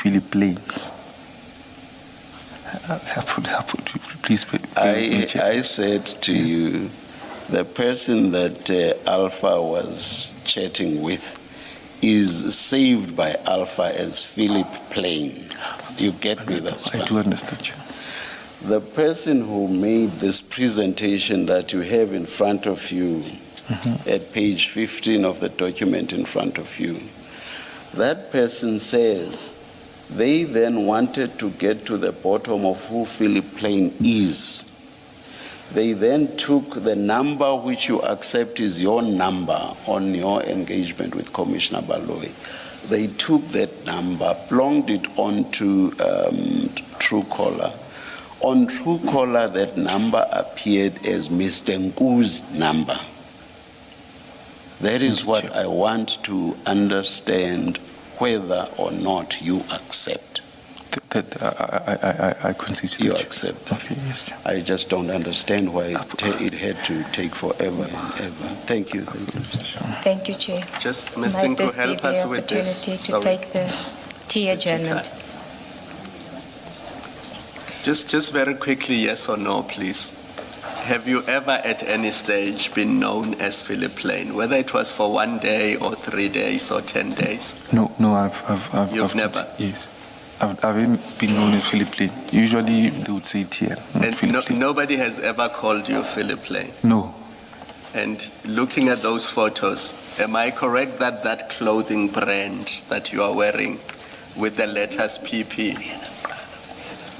Philip Plain. Please. I said to you, the person that Alpha was chatting with is saved by Alpha as Philip Plain. You get me? That's I do understand you. The person who made this presentation that you have in front of you, at page 15 of the document in front of you, that person says they then wanted to get to the bottom of who Philip Plain is. They then took the number which you accept is your number on your engagement with Commissioner Baloyi. They took that number, plonged it onto Truecaller. On Truecaller, that number appeared as Mr. Nku's number. That is what I want to understand, whether or not you accept. I concede to you that. Accept. Okay, yes, Chair. I just don't understand why it had to take forever and ever. Thank you. Thank you, Chair. Just Ms. Might Tinku, this be help the us with this. opportunity to take the tea adjournment? Just very quickly, yes or no, please. Have you ever at any stage been known as Philip Plain, whether it was for 1 day or 3 days or 10 days? No, You've never? Yes. I haven't been known as Philip Plain. Usually they would say TN. And nobody has ever called you Philip Plain? No. And looking at those photos, am I correct that that clothing brand that you are wearing with the letters PP,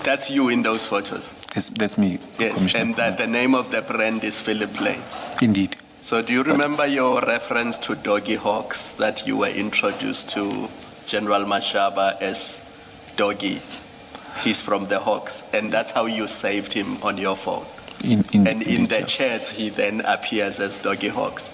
that's you in those photos? That's me. Yes, and that the name of the brand is Philip Plain? Indeed. So do you remember your reference to Doggy Hawks, that you were introduced to General Mashaba as Doggy? He's from the Hawks, and that's how you saved him on your phone. And in the chats, he then appears as Doggy Hawks.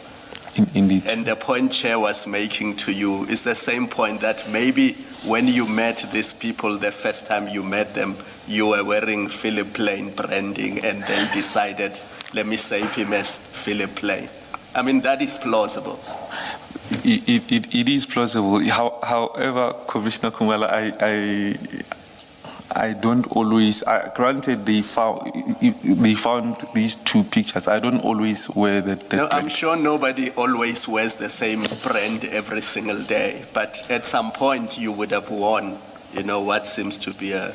Indeed. And the point Chair was making to you is the same point, that maybe when you met these people the first time you met them, you were wearing Philip Plain branding and then decided, let me save him as Philip Plain. I mean, that is plausible. It is plausible. However, Commissioner Kumala, I don't always. Granted, they found these two pictures. I don't always wear that. No, I'm sure nobody always wears the same brand every single day. But at some point, you would have worn, what seems to be a,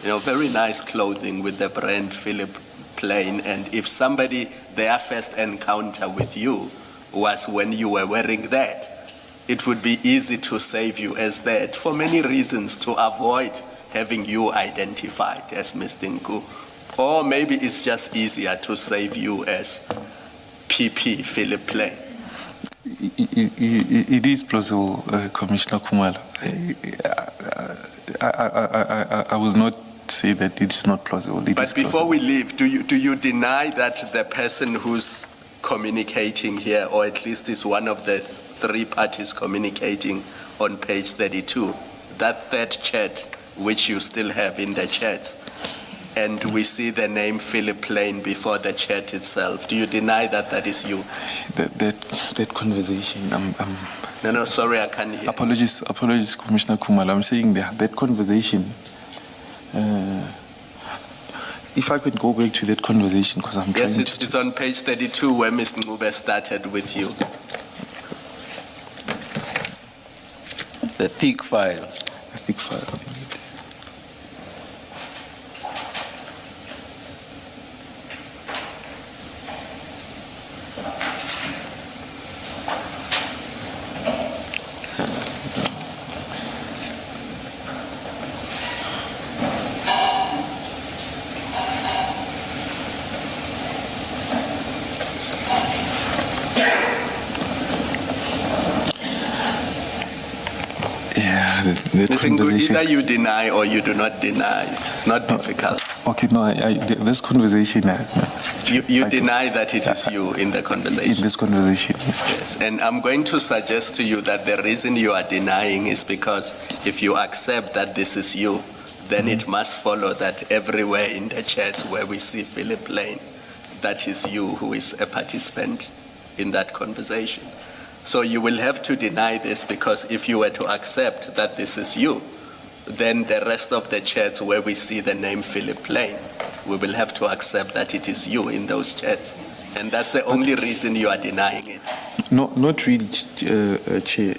very nice clothing with the brand Philip Plain. And if somebody, their first encounter with you was when you were wearing that, it would be easy to save you as that for many reasons, to avoid having you identified as Mr. Nku. Or maybe it's just easier to save you as PP, Philip Plain. It is plausible, Commissioner Kumala. I will not say that it is not plausible. But before we leave, do you deny that the person who's communicating here, or at least is one of the three parties communicating on page 32, that third chat which you still have in the chat, and we see the name Philip Plain before the chat itself, do you deny that that is you? That conversation, No, sorry, I can't hear. Apologies, Commissioner Kumala. I'm saying that conversation, if I could go back to that conversation, because I'm trying to... Yes, it's on page 32 where Mr. Ngube started with you. The thick file. The thick file. Either you deny or you do not deny. It's not difficult. Okay, no, this conversation... You deny that it is you in the conversation? In this conversation, yes. Yes, and I'm going to suggest to you that the reason you are denying is because if you accept that this is you, then it must follow that everywhere in the chat where we see Philip Plain, that is you who is a participant in that conversation. So you will have to deny this, because if you were to accept that this is you, then the rest of the chats where we see the name Philip Plain, we will have to accept that it is you in those chats. And that's the only reason you are denying it. No, not really, Chair.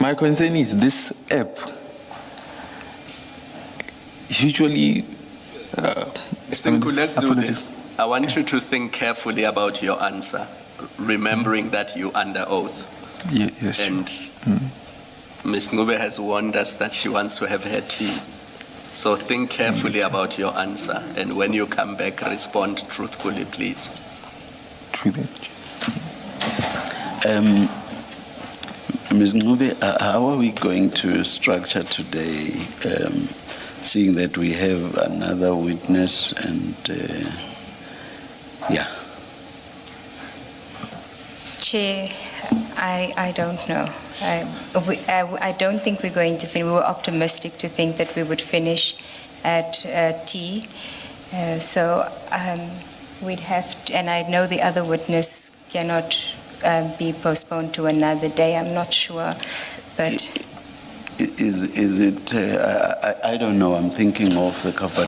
My concern is this app usually. Mr. Nku, let's do this. I want you to think carefully about your answer, remembering that you're under oath. Yes. And Ms. Ngube has warned us that she wants to have her tea. So think carefully about your answer, and when you come back, respond truthfully, please. Ms. Ngube, how are we going to structure today, seeing that we have another witness and, yeah. Chair, I don't know. I don't think we're going to finish. We were optimistic to think that we would finish at T. So we'd have to, and I know the other witness cannot be postponed to another day. I'm not sure, but Is it, I don't know, I'm thinking of the